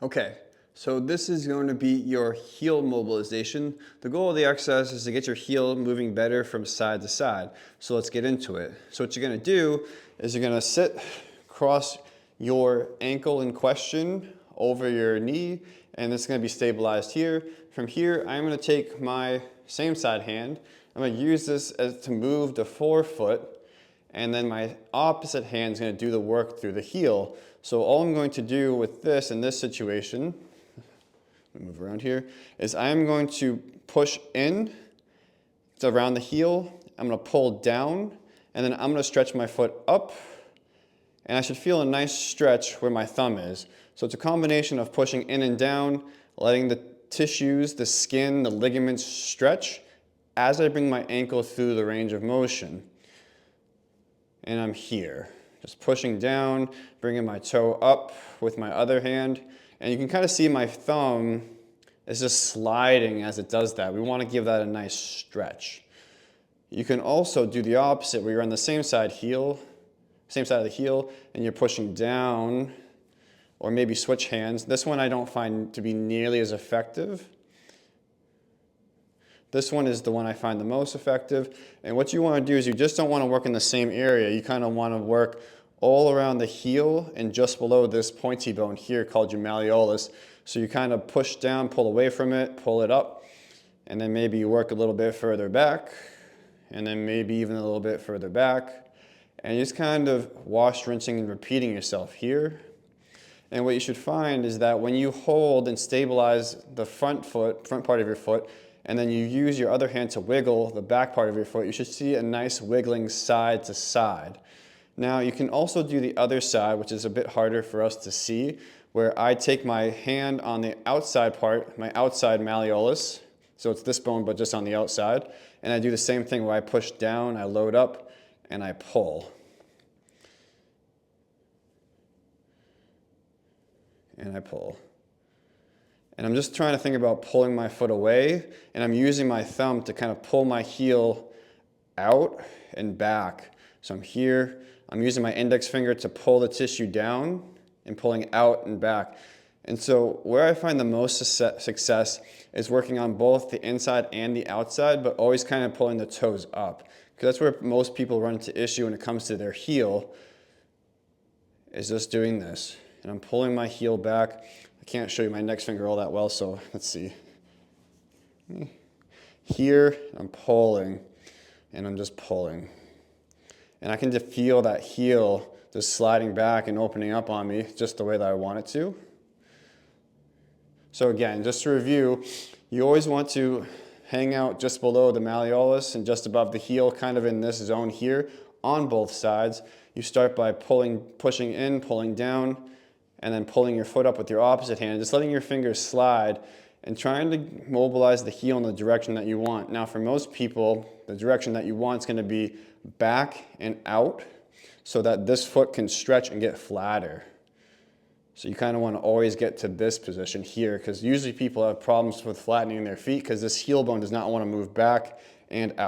Okay, so this is going to be your heel mobilization. The goal of the exercise is to get your heel moving better from side to side. So let's get into it. So what you're going to do is you're going to sit, cross your ankle in question over your knee, and it's going to be stabilized here. From here, I'm going to take my same side hand. I'm going to use this to move the forefoot, and then my opposite hand is going to do the work through the heel. So all I'm going to do with this in this situation, move around here, is I'm going to push in to around the heel. I'm going to pull down, and then I'm going to stretch my foot up, and I should feel a nice stretch where my thumb is. So it's a combination of pushing in and down, letting the tissues, the skin, the ligaments stretch as I bring my ankle through the range of motion. And I'm here, just pushing down, bringing my toe up with my other hand. And you can kind of see my thumb is just sliding as it does that. We want to give that a nice stretch. You can also do the opposite, where you're on the same side of the heel, and you're pushing down, or maybe switch hands. This one I don't find to be nearly as effective. This one is the one I find the most effective. And what you want to do is you just don't want to work in the same area. You kind of want to work all around the heel and just below this pointy bone here called your malleolus. So you kind of push down, pull away from it, pull it up, and then maybe you work a little bit further back, and then maybe even a little bit further back. And you just kind of wash, rinsing, and repeating yourself here. And what you should find is that when you hold and stabilize the front part of your foot, and then you use your other hand to wiggle the back part of your foot, you should see a nice wiggling side to side. Now you can also do the other side, which is a bit harder for us to see, where I take my hand on the outside part, my outside malleolus, so it's this bone but just on the outside, and I do the same thing where I push down, I load up, and I pull. And I pull. And I'm just trying to think about pulling my foot away, and I'm using my thumb to kind of pull my heel out and back. So I'm here, I'm using my index finger to pull the tissue down and pulling out and back. And so where I find the most success is working on both the inside and the outside, but always kind of pulling the toes up. Because that's where most people run into issue when it comes to their heel, is just doing this. And I'm pulling my heel back. I can't show you my index finger all that well, so let's see. Here, I'm pulling, and I'm just pulling. And I can just feel that heel just sliding back and opening up on me just the way that I want it to. So again, just to review, you always want to hang out just below the malleolus and just above the heel, kind of in this zone here on both sides. You start by pushing in, pulling down, and then pulling your foot up with your opposite hand, just letting your fingers slide and trying to mobilize the heel in the direction that you want. Now for most people, the direction that you want is going to be back and out so that this foot can stretch and get flatter. So you kind of want to always get to this position here, because usually people have problems with flattening their feet because this heel bone does not want to move back and out.